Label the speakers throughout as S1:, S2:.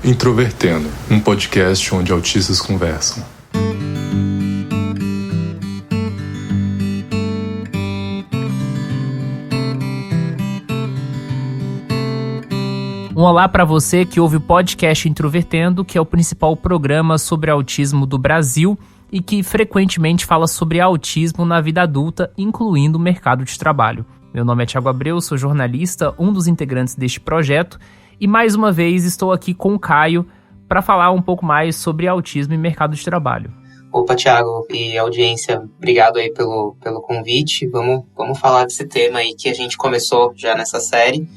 S1: Introvertendo, um podcast onde autistas conversam.
S2: Um olá para você que ouve o podcast Introvertendo, que é o principal programa sobre autismo do Brasil e que frequentemente fala sobre autismo na vida adulta, incluindo o mercado de trabalho. Meu nome é Thiago Abreu, sou jornalista, um dos integrantes deste projeto, e mais uma vez estou aqui com o Caio para falar um pouco mais sobre autismo e mercado de trabalho.
S3: Opa, Thiago e audiência, obrigado aí pelo convite. Vamos falar desse tema aí que a gente começou já nessa série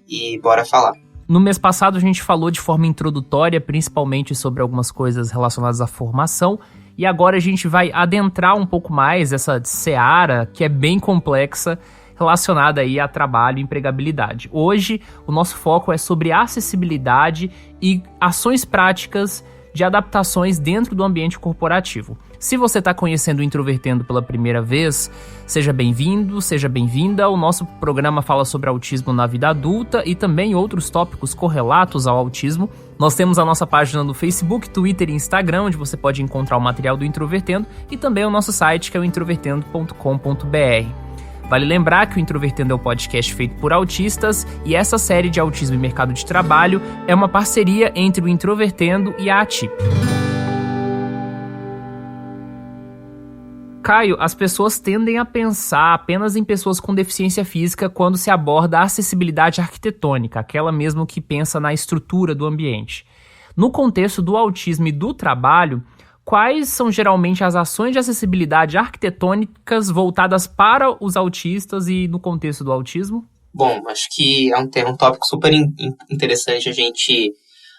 S3: e bora falar.
S2: No mês passado a gente falou de forma introdutória, principalmente sobre algumas coisas relacionadas à formação, e agora a gente vai adentrar um pouco mais essa seara que é bem complexa, relacionada aí a trabalho e empregabilidade. Hoje o nosso foco é sobre acessibilidade e ações práticas de adaptações dentro do ambiente corporativo. Se você está conhecendo o Introvertendo pela primeira vez, seja bem-vindo, seja bem-vinda. O nosso programa fala sobre autismo na vida adulta e também outros tópicos correlatos ao autismo. Nós temos a nossa página no Facebook, Twitter e Instagram, onde você pode encontrar o material do Introvertendo, e também o nosso site, que é o introvertendo.com.br. Vale lembrar que o Introvertendo é um podcast feito por autistas e essa série de autismo e mercado de trabalho é uma parceria entre o Introvertendo e a ATIP. Caio, as pessoas tendem a pensar apenas em pessoas com deficiência física quando se aborda a acessibilidade arquitetônica, aquela mesmo que pensa na estrutura do ambiente. No contexto do autismo e do trabalho, quais são geralmente as ações de acessibilidade arquitetônicas voltadas para os autistas e no contexto do autismo?
S3: Bom, acho que é um tópico super interessante a gente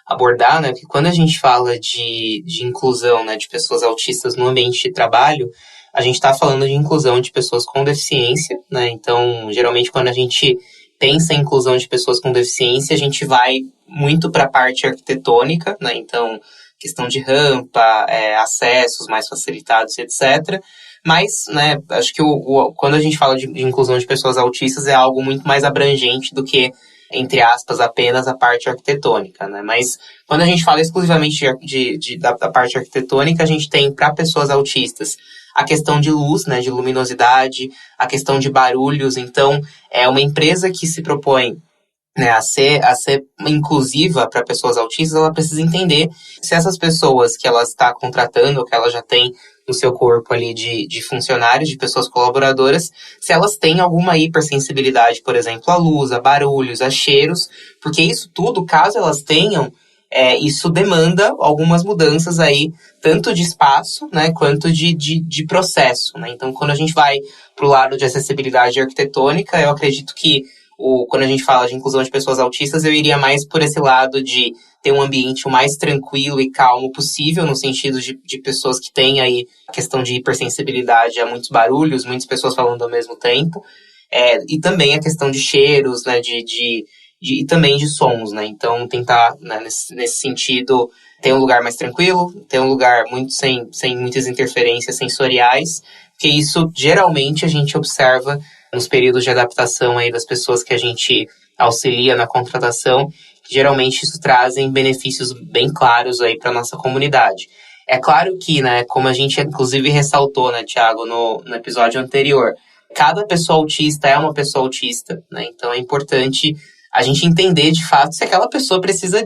S3: abordar, né? Porque quando a gente fala de inclusão, né, de pessoas autistas no ambiente de trabalho, a gente está falando de inclusão de pessoas com deficiência, né? Então, geralmente, quando a gente pensa em inclusão de pessoas com deficiência, a gente vai muito para a parte arquitetônica, né? Então, questão de rampa, acessos mais facilitados, etc. Mas, né, acho que quando a gente fala de inclusão de pessoas autistas é algo muito mais abrangente do que, entre aspas, apenas a parte arquitetônica, né? Mas quando a gente fala exclusivamente da parte arquitetônica, a gente tem para pessoas autistas a questão de luz, né, de luminosidade, a questão de barulhos. Então, é uma empresa que se propõe, né, a ser inclusiva para pessoas autistas, ela precisa entender se essas pessoas que ela está contratando, ou que ela já tem no seu corpo ali de funcionários, de pessoas colaboradoras, se elas têm alguma hipersensibilidade, por exemplo, à luz, a barulhos, a cheiros, porque isso tudo, caso elas tenham, isso demanda algumas mudanças aí, tanto de espaço, né, quanto de processo, né? Então, quando a gente vai para o lado de acessibilidade arquitetônica, eu acredito que quando a gente fala de inclusão de pessoas autistas, eu iria mais por esse lado de ter um ambiente o mais tranquilo e calmo possível, no sentido de pessoas que têm aí a questão de hipersensibilidade a muitos barulhos, muitas pessoas falando ao mesmo tempo, e também a questão de cheiros, né, e também de sons, né? Então, tentar, né, nesse sentido, ter um lugar mais tranquilo, ter um lugar muito sem muitas interferências sensoriais, porque isso, geralmente, a gente observa nos períodos de adaptação aí das pessoas que a gente auxilia na contratação, que geralmente isso trazem benefícios bem claros aí para nossa comunidade. É claro que, né, como a gente inclusive ressaltou, né, Thiago, no episódio anterior, cada pessoa autista é uma pessoa autista, né? Então é importante a gente entender de fato se aquela pessoa precisa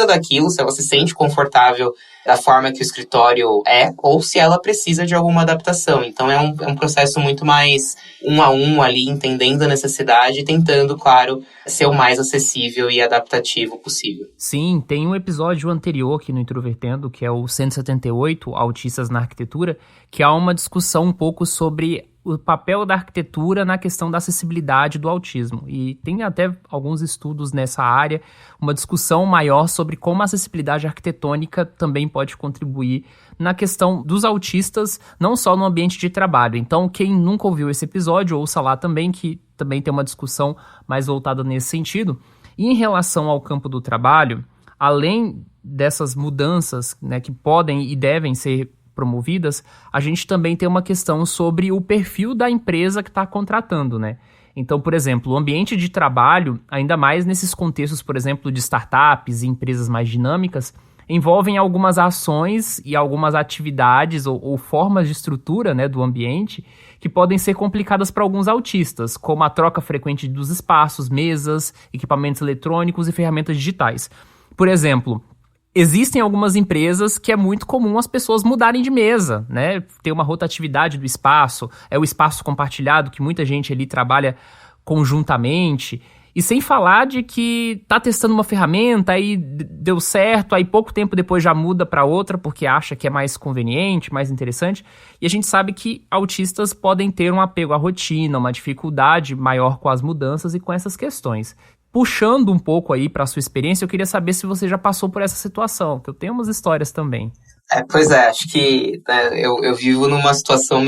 S3: daquilo, se ela se sente confortável da forma que o escritório ou se ela precisa de alguma adaptação. Então é um processo muito mais um a um ali, entendendo a necessidade e tentando, claro, ser o mais acessível e adaptativo possível.
S2: Sim, tem um episódio anterior aqui no Introvertendo, que é o 178, Autistas na Arquitetura, que há uma discussão um pouco sobre o papel da arquitetura na questão da acessibilidade do autismo. E tem até alguns estudos nessa área, uma discussão maior sobre como a acessibilidade arquitetônica também pode contribuir na questão dos autistas, não só no ambiente de trabalho. Então, quem nunca ouviu esse episódio, ouça lá também, que também tem uma discussão mais voltada nesse sentido. E em relação ao campo do trabalho, além dessas mudanças, né, que podem e devem ser promovidas, a gente também tem uma questão sobre o perfil da empresa que está contratando, né? Então, por exemplo, o ambiente de trabalho, ainda mais nesses contextos, por exemplo, de startups e empresas mais dinâmicas, envolvem algumas ações e algumas atividades ou formas de estrutura, né, do ambiente que podem ser complicadas para alguns autistas, como a troca frequente dos espaços, mesas, equipamentos eletrônicos e ferramentas digitais. Por exemplo, existem algumas empresas que é muito comum as pessoas mudarem de mesa, né? Ter uma rotatividade do espaço, é o espaço compartilhado que muita gente ali trabalha conjuntamente. E sem falar de que tá testando uma ferramenta, aí deu certo, aí pouco tempo depois já muda para outra porque acha que é mais conveniente, mais interessante. E a gente sabe que autistas podem ter um apego à rotina, uma dificuldade maior com as mudanças e com essas questões. Puxando um pouco aí para a sua experiência, eu queria saber se você já passou por essa situação, que eu tenho umas histórias também.
S3: Pois é, acho que né, eu vivo numa situação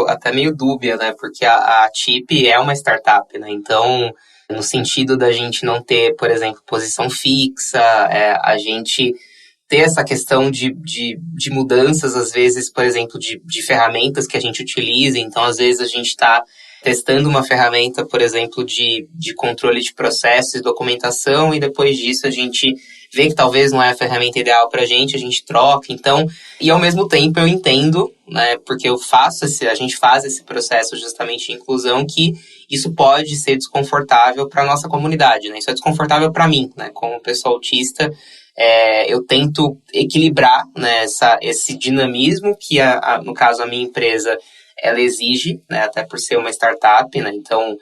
S3: até meio dúbia, né? Porque a TIP é uma startup, né? Então, no sentido da gente não ter, por exemplo, posição fixa, a gente ter essa questão de mudanças, às vezes, por exemplo, de ferramentas que a gente utiliza. Então, às vezes, a gente está testando uma ferramenta, por exemplo, de controle de processos e documentação, e depois disso a gente vê que talvez não é a ferramenta ideal para a gente troca. Então, e ao mesmo tempo eu entendo, né, porque a gente faz esse processo justamente de inclusão, que isso pode ser desconfortável para a nossa comunidade, né? Isso é desconfortável para mim, né, como pessoa autista. Eu tento equilibrar, né, esse dinamismo que, no caso, a minha empresa ela exige, né, até por ser uma startup, né? Então,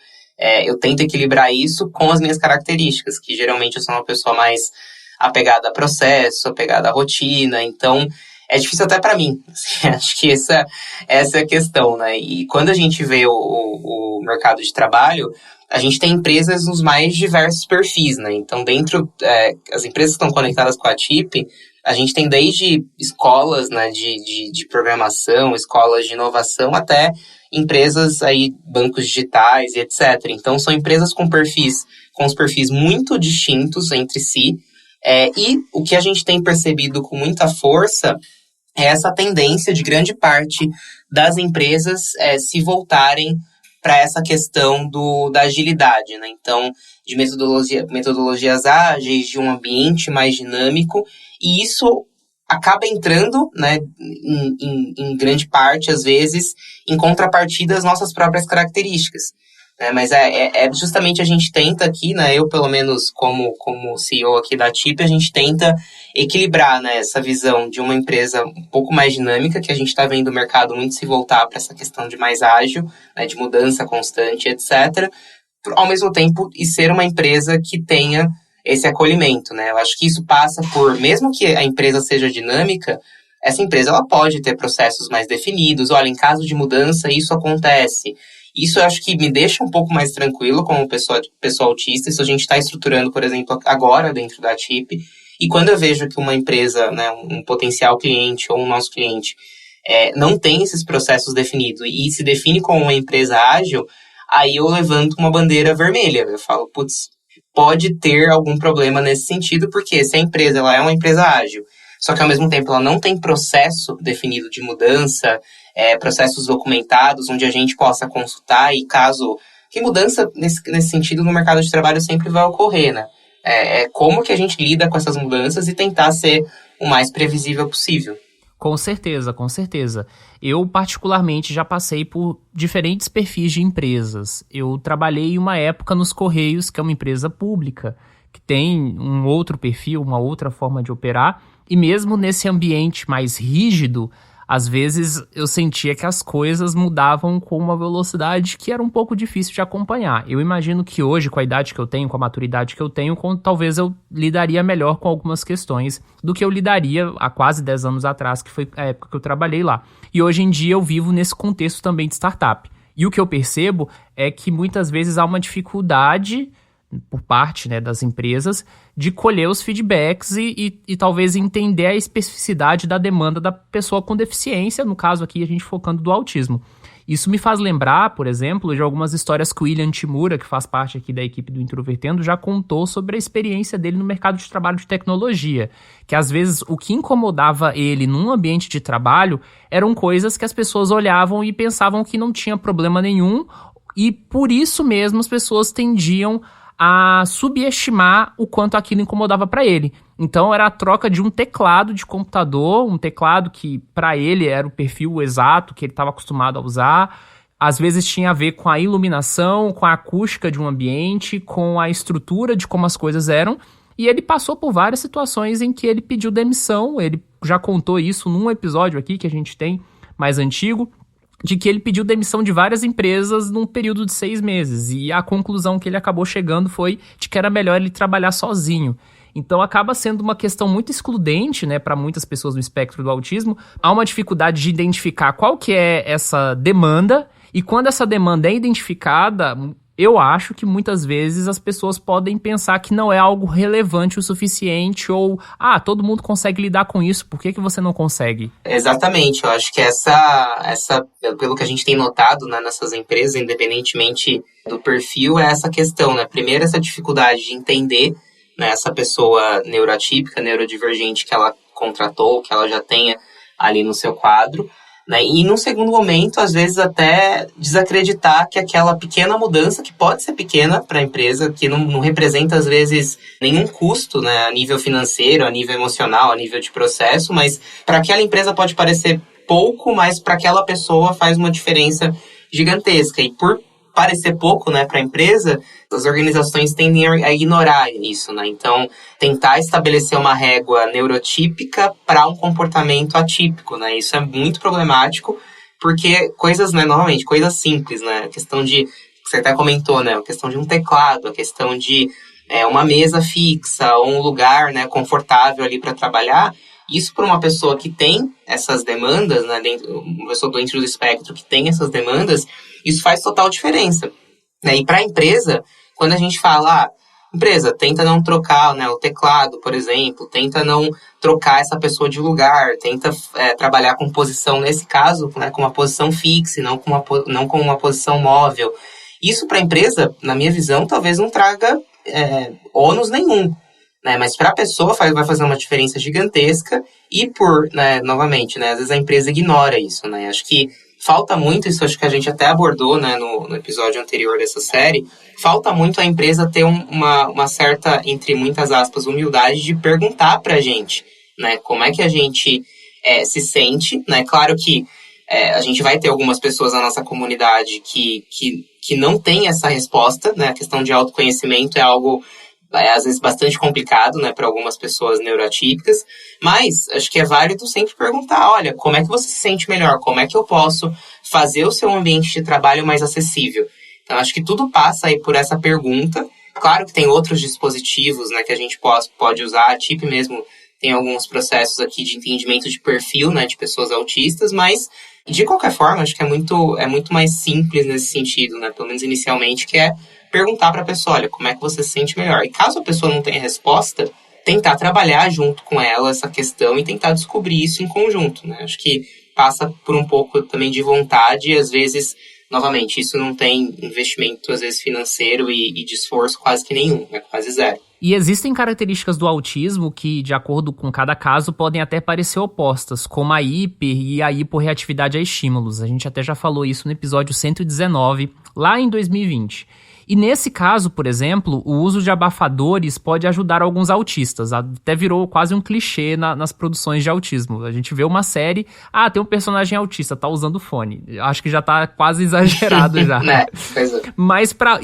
S3: eu tento equilibrar isso com as minhas características, que geralmente eu sou uma pessoa mais apegada a processo, apegada à rotina. Então, é difícil até para mim. Assim, acho que essa é a questão, né? E quando a gente vê o mercado de trabalho, a gente tem empresas nos mais diversos perfis, né? Então, as empresas que estão conectadas com a TIP, a gente tem desde escolas, né, de programação, escolas de inovação, até empresas aí, bancos digitais e etc. Então, são empresas com os perfis muito distintos entre si. E o que a gente tem percebido com muita força é essa tendência de grande parte das empresas se voltarem para essa questão da agilidade, né? Então, de metodologias ágeis, de um ambiente mais dinâmico, e isso acaba entrando, né, em grande parte, às vezes, em contrapartida às nossas próprias características. Mas justamente a gente tenta aqui, né, eu pelo menos como CEO aqui da TIP, a gente tenta equilibrar, né, essa visão de uma empresa um pouco mais dinâmica, que a gente está vendo o mercado muito se voltar para essa questão de mais ágil, né, de mudança constante, etc., ao mesmo tempo e ser uma empresa que tenha esse acolhimento, né? Eu acho que isso passa por, mesmo que a empresa seja dinâmica, essa empresa ela pode ter processos mais definidos. Olha, em caso de mudança, isso acontece. Isso eu acho que me deixa um pouco mais tranquilo como pessoa autista. Isso a gente está estruturando, por exemplo, agora dentro da TIP. E quando eu vejo que uma empresa, né, um potencial cliente ou um nosso cliente não tem esses processos definidos e se define como uma empresa ágil, aí eu levanto uma bandeira vermelha. Eu falo, putz, pode ter algum problema nesse sentido, porque se a empresa ela é uma empresa ágil, só que ao mesmo tempo ela não tem processo definido de mudança, processos documentados, onde a gente possa consultar e caso... Que mudança nesse sentido no mercado de trabalho sempre vai ocorrer, né? Como que a gente lida com essas mudanças e tentar ser o mais previsível possível.
S2: Com certeza, com certeza. Eu, particularmente, já passei por diferentes perfis de empresas. Eu trabalhei uma época nos Correios, que é uma empresa pública, que tem um outro perfil, uma outra forma de operar. E mesmo nesse ambiente mais rígido, às vezes eu sentia que as coisas mudavam com uma velocidade que era um pouco difícil de acompanhar. Eu imagino que hoje, com a idade que eu tenho, com a maturidade que eu tenho, talvez eu lidaria melhor com algumas questões do que eu lidaria há quase 10 anos atrás, que foi a época que eu trabalhei lá. E hoje em dia eu vivo nesse contexto também de startup. E o que eu percebo é que muitas vezes há uma dificuldade por parte, né, das empresas de colher os feedbacks e talvez entender a especificidade da demanda da pessoa com deficiência, no caso aqui a gente focando do autismo. Isso me faz lembrar, por exemplo, de algumas histórias que o William Timura, que faz parte aqui da equipe do Introvertendo, já contou sobre a experiência dele no mercado de trabalho de tecnologia, que às vezes o que incomodava ele num ambiente de trabalho eram coisas que as pessoas olhavam e pensavam que não tinha problema nenhum, E por isso mesmo as pessoas tendiam a subestimar o quanto aquilo incomodava para ele. Então era a troca de um teclado de computador, um teclado que para ele era o perfil exato que ele estava acostumado a usar. Às vezes tinha a ver com a iluminação, com a acústica de um ambiente, com a estrutura de como as coisas eram. E ele passou por várias situações em que ele pediu demissão. Ele já contou isso num episódio aqui que a gente tem mais antigo, de que ele pediu demissão de várias empresas num período de 6 meses. E a conclusão que ele acabou chegando foi de que era melhor ele trabalhar sozinho. Então acaba sendo uma questão muito excludente, né, para muitas pessoas no espectro do autismo. Há uma dificuldade de identificar qual que é essa demanda, e quando essa demanda é identificada, eu acho que muitas vezes as pessoas podem pensar que não é algo relevante o suficiente, ou, todo mundo consegue lidar com isso, por que você não consegue?
S3: Exatamente, eu acho que essa pelo que a gente tem notado, né, nessas empresas, independentemente do perfil, é essa questão, né? Primeiro, essa dificuldade de entender, né, essa pessoa neuroatípica, neurodivergente que ela contratou, que ela já tenha ali no seu quadro, né? E num segundo momento, às vezes até desacreditar que aquela pequena mudança, que pode ser pequena para a empresa, que não representa às vezes nenhum custo, né, a nível financeiro, a nível emocional, a nível de processo, mas para aquela empresa pode parecer pouco, mas para aquela pessoa faz uma diferença gigantesca. E por parecer pouco, né, para a empresa, as organizações tendem a ignorar isso, né? Então, tentar estabelecer uma régua neurotípica para um comportamento atípico, né? Isso é muito problemático, porque coisas, né, novamente, coisas simples, né? A questão de, você até comentou, né? A questão de um teclado, a questão de uma mesa fixa, ou um lugar, né, confortável ali para trabalhar. Isso para uma pessoa que tem essas demandas, né, uma pessoa dentro do espectro que tem essas demandas, isso faz total diferença, né? E para a empresa, quando a gente fala, empresa, tenta não trocar, né, o teclado, por exemplo, tenta não trocar essa pessoa de lugar, tenta trabalhar com posição, nesse caso, né, com uma posição fixa, não com uma posição móvel. Isso para a empresa, na minha visão, talvez não traga ônus nenhum, né? Mas para a pessoa vai fazer uma diferença gigantesca e né, novamente, né, às vezes a empresa ignora isso, né? Acho que falta muito, isso acho que a gente até abordou, né, no episódio anterior dessa série, falta muito a empresa ter uma certa, entre muitas aspas, humildade de perguntar pra gente, né, como é que a gente se sente, né? Claro que a gente vai ter algumas pessoas na nossa comunidade que não tem essa resposta, né? A questão de autoconhecimento é algo às vezes bastante complicado, né, para algumas pessoas neuroatípicas, mas acho que é válido sempre perguntar, olha, como é que você se sente melhor? Como é que eu posso fazer o seu ambiente de trabalho mais acessível? Então, acho que tudo passa aí por essa pergunta. Claro que tem outros dispositivos, né, que a gente pode usar, a TIP mesmo tem alguns processos aqui de entendimento de perfil, né, de pessoas autistas, mas, de qualquer forma, acho que é muito mais simples nesse sentido, né, pelo menos inicialmente, que é perguntar para a pessoa, olha, como é que você se sente melhor? E caso a pessoa não tenha resposta, tentar trabalhar junto com ela essa questão e tentar descobrir isso em conjunto, né? Acho que passa por um pouco também de vontade e, às vezes, novamente, isso não tem investimento, às vezes, financeiro e de esforço quase que nenhum, né? Quase zero.
S2: E existem características do autismo que, de acordo com cada caso, podem até parecer opostas, como a hiper e a hiporreatividade a estímulos. A gente até já falou isso no episódio 119, lá em 2020. E nesse caso, por exemplo, o uso de abafadores pode ajudar alguns autistas. Até virou quase um clichê nas produções de autismo. A gente vê uma série, tem um personagem autista, tá usando fone. Acho que já tá quase exagerado já. Mas pra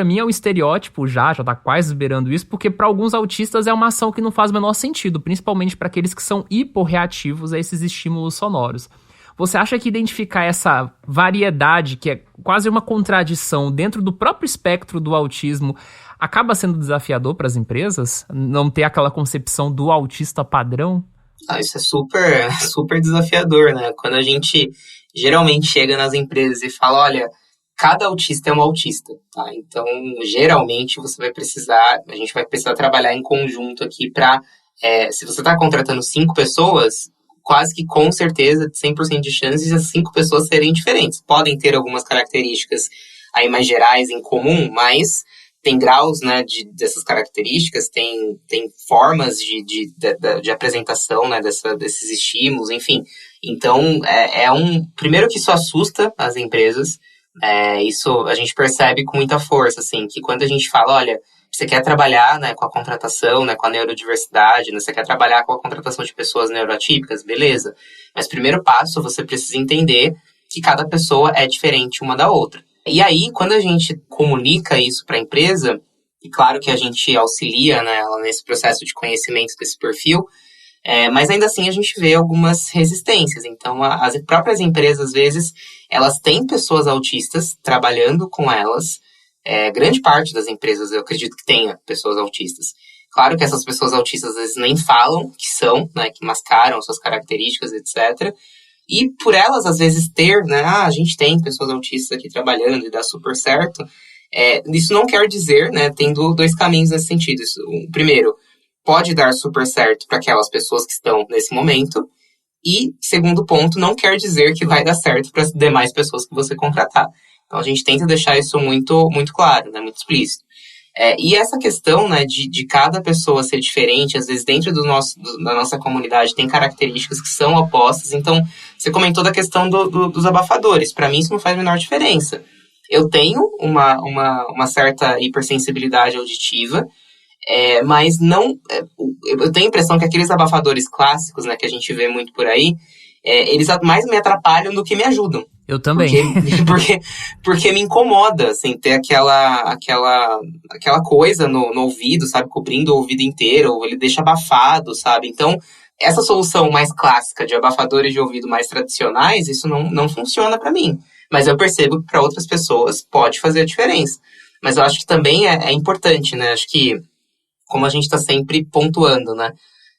S2: mim é um estereótipo já tá quase beirando isso, porque para alguns autistas é uma ação que não faz o menor sentido, principalmente para aqueles que são hiporreativos a esses estímulos sonoros. Você acha que identificar essa variedade, que é quase uma contradição dentro do próprio espectro do autismo, acaba sendo desafiador para as empresas? Não ter aquela concepção do autista padrão?
S3: Isso é super, super desafiador, né? Quando a gente geralmente chega nas empresas e fala, olha, cada autista é um autista, tá? Então, geralmente, a gente vai precisar trabalhar em conjunto aqui para, se você está contratando 5 pessoas, quase que com certeza, 100% de chances de as 5 pessoas serem diferentes. Podem ter algumas características aí mais gerais em comum, mas tem graus, né, dessas características, tem formas de apresentação, né, desses estímulos, enfim. Então, primeiro que isso assusta as empresas, Isso a gente percebe com muita força, assim, que quando a gente fala, olha, você quer trabalhar, né, com a contratação, né, com a neurodiversidade, né, você quer trabalhar com a contratação de pessoas neuroatípicas, beleza. Mas primeiro passo, você precisa entender que cada pessoa é diferente uma da outra. E aí, quando a gente comunica isso para a empresa, e claro que a gente auxilia, né, ela nesse processo de conhecimento desse perfil, mas ainda assim a gente vê algumas resistências. Então, as próprias empresas, às vezes, elas têm pessoas autistas trabalhando com elas. Grande parte das empresas, eu acredito que tenha pessoas autistas. Claro que essas pessoas autistas, às vezes, nem falam que são, né, que mascaram suas características, etc. E por elas, às vezes, ter, né, a gente tem pessoas autistas aqui trabalhando e dá super certo, isso não quer dizer, né, tem dois caminhos nesse sentido. O primeiro, pode dar super certo para aquelas pessoas que estão nesse momento, e, segundo ponto, não quer dizer que vai dar certo para as demais pessoas que você contratar. Então, a gente tenta deixar isso muito, muito claro, né, muito explícito. E essa questão, né, de cada pessoa ser diferente, às vezes dentro da nossa comunidade tem características que são opostas. Então, você comentou da questão dos abafadores. Para mim, isso não faz a menor diferença. Eu tenho uma certa hipersensibilidade auditiva, mas não... eu tenho a impressão que aqueles abafadores clássicos, né, que a gente vê muito por aí, eles mais me atrapalham do que me ajudam.
S2: Eu também.
S3: Porque me incomoda, assim, ter aquela coisa no ouvido, sabe? Cobrindo o ouvido inteiro, ou ele deixa abafado, sabe? Então, essa solução mais clássica de abafadores de ouvido mais tradicionais, isso não funciona pra mim. Mas eu percebo que para outras pessoas pode fazer a diferença. Mas eu acho que também é importante, né? Acho que, como a gente tá sempre pontuando, né?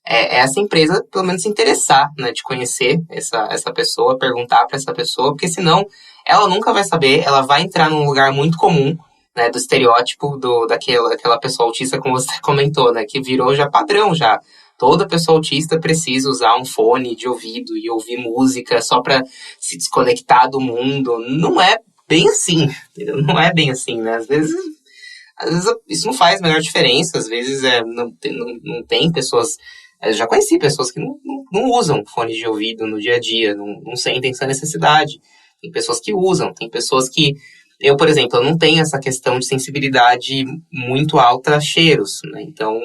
S3: Essa empresa, pelo menos, se interessar, né, de conhecer essa pessoa, perguntar para essa pessoa, porque senão ela nunca vai saber, ela vai entrar num lugar muito comum, né, do estereótipo daquela pessoa autista, como você comentou, né, que virou já padrão já. Toda pessoa autista precisa usar um fone de ouvido e ouvir música só para se desconectar do mundo. Não é bem assim, entendeu? Não é bem assim, né? Às vezes isso não faz a menor diferença, às vezes não tem pessoas... Eu já conheci pessoas que não usam fone de ouvido no dia a dia, não sentem essa necessidade. Tem pessoas que usam, tem pessoas que... Eu, por exemplo, eu não tenho essa questão de sensibilidade muito alta a cheiros, né? Então,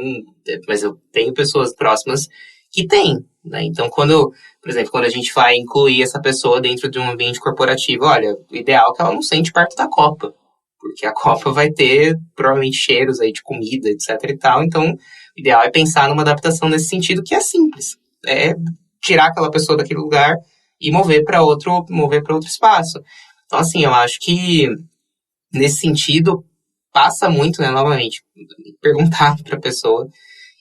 S3: mas eu tenho pessoas próximas que têm, né? Então, por exemplo, quando a gente vai incluir essa pessoa dentro de um ambiente corporativo, olha, o ideal é que ela não sente perto da copa, porque a copa vai ter, provavelmente, cheiros aí de comida, etc e tal. Então, o ideal é pensar numa adaptação nesse sentido, que é simples. É tirar aquela pessoa daquele lugar e mover para outro espaço. Então, assim, eu acho que, nesse sentido, passa muito, né, novamente, perguntar para a pessoa.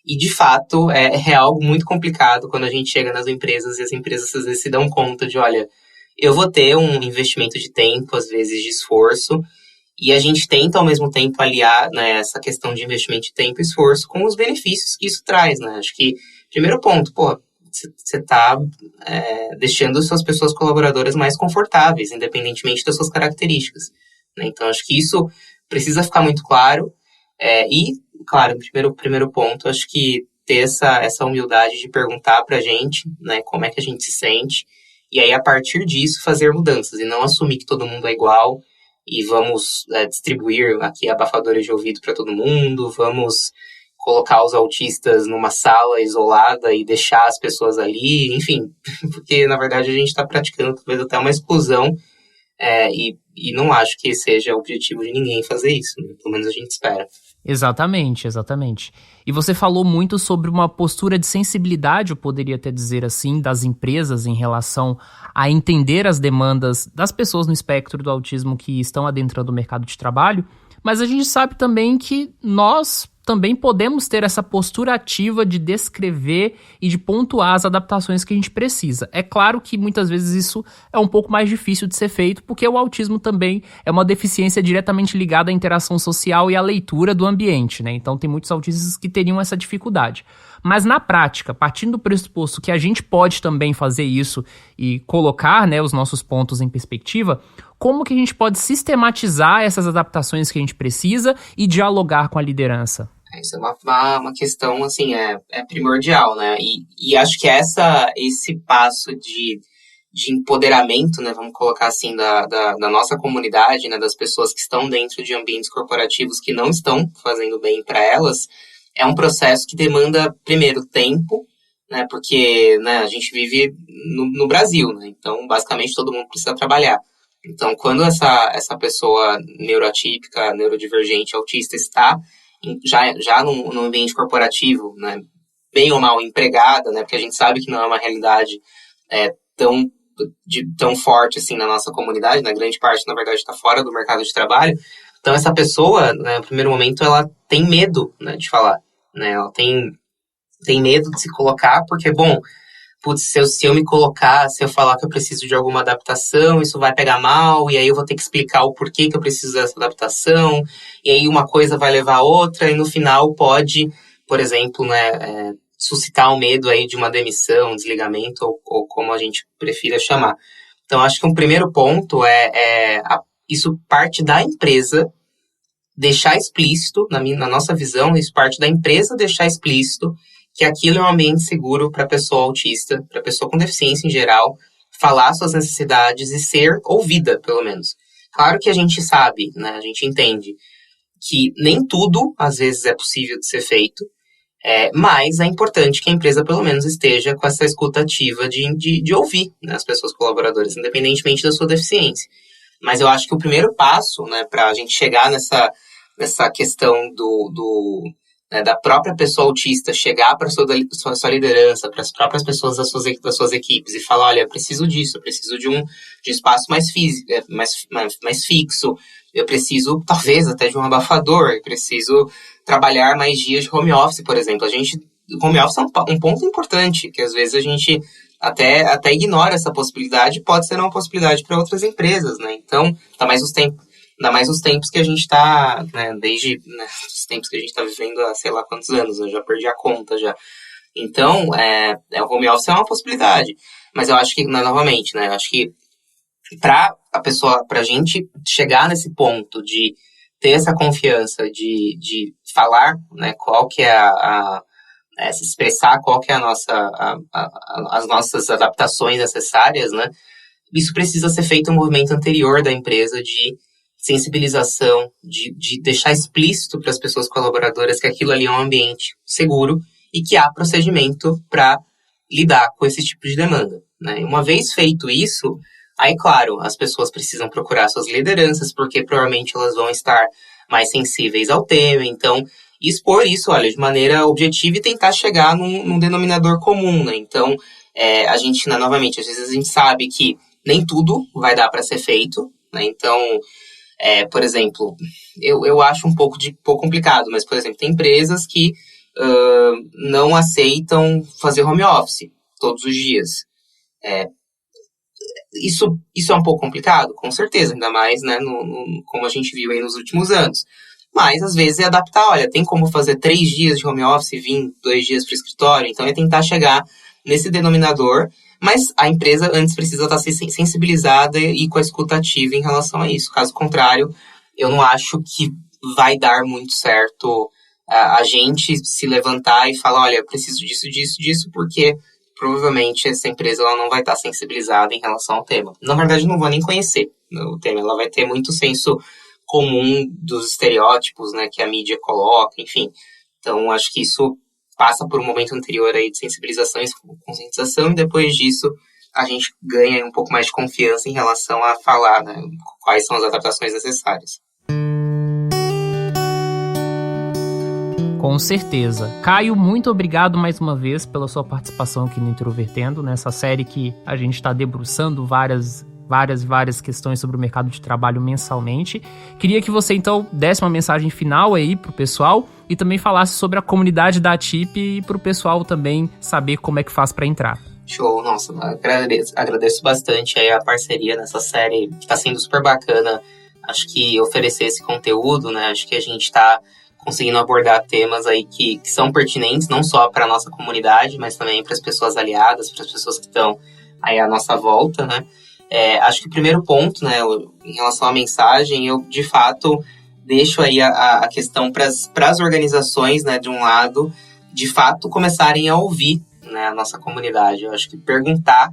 S3: E, de fato, é algo muito complicado quando a gente chega nas empresas e as empresas, às vezes, se dão conta de, olha, eu vou ter um investimento de tempo, às vezes de esforço, e a gente tenta, ao mesmo tempo, aliar, né, essa questão de investimento de tempo e esforço com os benefícios que isso traz, né? Acho que, primeiro ponto, você está deixando suas pessoas colaboradoras mais confortáveis, independentemente das suas características, né? Então, acho que isso precisa ficar muito claro. E, claro, primeiro ponto, acho que ter essa humildade de perguntar para a gente, né, como é que a gente se sente, e aí, a partir disso, fazer mudanças, e não assumir que todo mundo é igual, e vamos distribuir aqui abafadores de ouvido para todo mundo, vamos colocar os autistas numa sala isolada e deixar as pessoas ali, enfim, porque na verdade a gente está praticando talvez até uma exclusão, e não acho que seja o objetivo de ninguém fazer isso, né? Pelo menos a gente espera.
S2: Exatamente. E você falou muito sobre uma postura de sensibilidade, eu poderia até dizer assim, das empresas em relação a entender as demandas das pessoas no espectro do autismo que estão adentrando o mercado de trabalho, mas a gente sabe também que nós também podemos ter essa postura ativa de descrever e de pontuar as adaptações que a gente precisa. É claro que muitas vezes isso é um pouco mais difícil de ser feito, porque o autismo também é uma deficiência diretamente ligada à interação social e à leitura do ambiente, né? Então tem muitos autistas que teriam essa dificuldade. Mas na prática, partindo do pressuposto que a gente pode também fazer isso e colocar, né, os nossos pontos em perspectiva, como que a gente pode sistematizar essas adaptações que a gente precisa e dialogar com a liderança?
S3: Isso é uma questão, assim, primordial, né? E acho que esse passo de de empoderamento, né, vamos colocar assim, da nossa comunidade, né, das pessoas que estão dentro de ambientes corporativos que não estão fazendo bem para elas, é um processo que demanda, primeiro, tempo, né, porque, né, a gente vive no Brasil, né, então basicamente todo mundo precisa trabalhar. Então, quando essa pessoa neuroatípica, neurodivergente, autista está já num ambiente corporativo, né, bem ou mal empregada, né, porque a gente sabe que não é uma realidade tão forte assim na nossa comunidade, na grande parte, na verdade, está fora do mercado de trabalho. Então, essa pessoa, né, no primeiro momento, ela tem medo, né, de falar, né, ela tem medo de se colocar, porque, bom, putz, se eu me colocar, se eu falar que eu preciso de alguma adaptação, isso vai pegar mal, e aí eu vou ter que explicar o porquê que eu preciso dessa adaptação, e aí uma coisa vai levar a outra, e no final pode, por exemplo, né, suscitar o medo aí de uma demissão, desligamento, ou como a gente prefira chamar. Então, acho que um primeiro ponto isso parte da empresa deixar explícito, na nossa visão, isso parte da empresa deixar explícito que aquilo é um ambiente seguro para a pessoa autista, para a pessoa com deficiência em geral, falar suas necessidades e ser ouvida, pelo menos. Claro que a gente sabe, né, a gente entende que nem tudo, às vezes, é possível de ser feito, mas é importante que a empresa, pelo menos, esteja com essa escuta ativa de ouvir, né, as pessoas colaboradoras, independentemente da sua deficiência. Mas eu acho que o primeiro passo, né, para a gente chegar nessa questão da própria pessoa autista chegar para a sua liderança, para as próprias pessoas das suas equipes e falar, olha, eu preciso disso, eu preciso de um espaço mais físico, mais fixo, eu preciso, talvez, até de um abafador, eu preciso trabalhar mais dias de home office, por exemplo. Home office é um ponto importante, que às vezes a gente até ignora essa possibilidade, pode ser uma possibilidade para outras empresas, né? Então, ainda mais os tempos que a gente está, né, desde os tempos que a gente está vivendo há sei lá quantos anos, eu já perdi a conta já. Então, o home office é uma possibilidade. Mas eu acho que, novamente, né, eu acho que para a gente chegar nesse ponto de ter essa confiança de falar, né, qual que é se expressar qual que é as nossas adaptações necessárias, né, isso precisa ser feito um movimento anterior da empresa de sensibilização, de deixar explícito para as pessoas colaboradoras que aquilo ali é um ambiente seguro e que há procedimento para lidar com esse tipo de demanda, né? E uma vez feito isso, aí, claro, as pessoas precisam procurar suas lideranças, porque provavelmente elas vão estar mais sensíveis ao tema, então, expor isso, olha, de maneira objetiva e tentar chegar num denominador comum, né? Então, a gente, novamente, às vezes a gente sabe que nem tudo vai dar para ser feito, né? Então, por exemplo, eu acho um pouco complicado, mas, por exemplo, tem empresas que não aceitam fazer home office todos os dias. Isso é um pouco complicado, com certeza, ainda mais, né, como a gente viu aí nos últimos anos. Mas, às vezes, é adaptar, olha, tem como fazer 3 dias de home office e vir 2 dias para o escritório, então é tentar chegar nesse denominador, mas a empresa antes precisa estar sensibilizada e com a escuta ativa em relação a isso. Caso contrário, eu não acho que vai dar muito certo a gente se levantar e falar, olha, eu preciso disso, porque provavelmente essa empresa ela não vai estar sensibilizada em relação ao tema. Na verdade, não vou nem conhecer o tema, ela vai ter muito senso comum dos estereótipos, né, que a mídia coloca, enfim. Então, acho que isso passa por um momento anterior aí de sensibilização e conscientização, e depois disso a gente ganha um pouco mais de confiança em relação a falar, né, quais são as adaptações necessárias.
S2: Com certeza. Caio, muito obrigado mais uma vez pela sua participação aqui no Introvertendo, nessa série que a gente está debruçando várias questões sobre o mercado de trabalho mensalmente. Queria que você, então, desse uma mensagem final aí pro pessoal e também falasse sobre a comunidade da ATIP e pro pessoal também saber como é que faz para entrar.
S3: Show, nossa, agradeço bastante aí a parceria nessa série, que está sendo super bacana. Acho que oferecer esse conteúdo, né, acho que a gente está conseguindo abordar temas aí que são pertinentes, não só para a nossa comunidade, mas também para as pessoas aliadas, para as pessoas que estão aí à nossa volta, né. Acho que o primeiro ponto, né, em relação à mensagem, eu, de fato, deixo aí a questão para as organizações, né, de um lado, de fato, começarem a ouvir, né, a nossa comunidade. Eu acho que perguntar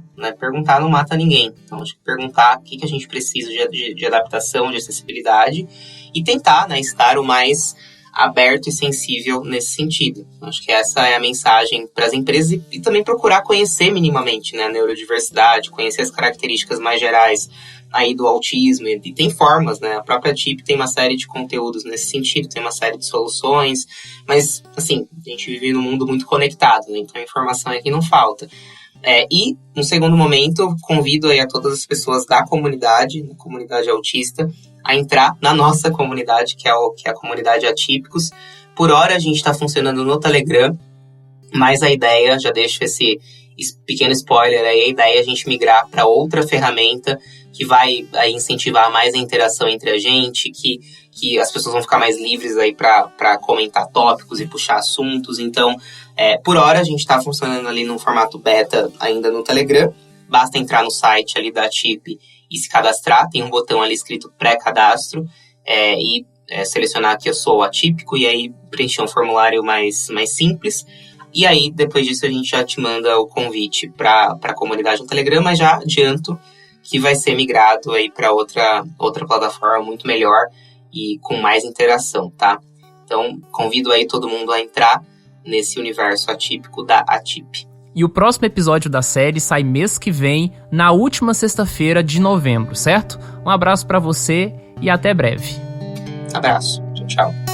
S3: não mata ninguém. Então, acho que perguntar o que a gente precisa de adaptação, de acessibilidade, e tentar, né, estar o mais aberto e sensível nesse sentido. Acho que essa é a mensagem para as empresas e também procurar conhecer minimamente, né, a neurodiversidade, conhecer as características mais gerais aí do autismo, e tem formas, né, a própria TIP tem uma série de conteúdos nesse sentido, tem uma série de soluções, mas, assim, a gente vive num mundo muito conectado, né, então a informação aqui não falta. E, no segundo momento, convido aí a todas as pessoas da comunidade autista, a entrar na nossa comunidade, que é a comunidade Atípicos. Por hora, a gente está funcionando no Telegram, mas a ideia, já deixo esse pequeno spoiler aí, a ideia é a gente migrar para outra ferramenta que vai aí incentivar mais a interação entre a gente, que as pessoas vão ficar mais livres aí para comentar tópicos e puxar assuntos. Então, por hora, a gente está funcionando ali no formato beta ainda no Telegram. Basta entrar no site ali da TIP e se cadastrar. Tem um botão ali escrito pré-cadastro e selecionar que eu sou atípico e aí preencher um formulário mais simples. E aí, depois disso, a gente já te manda o convite para a comunidade no Telegram, mas já adianto que vai ser migrado aí para outra plataforma muito melhor e com mais interação, tá? Então, convido aí todo mundo a entrar nesse universo atípico da ATIP.
S2: E o próximo episódio da série sai mês que vem, na última sexta-feira de novembro, certo? Um abraço pra você e até breve.
S3: Abraço. Tchau, tchau.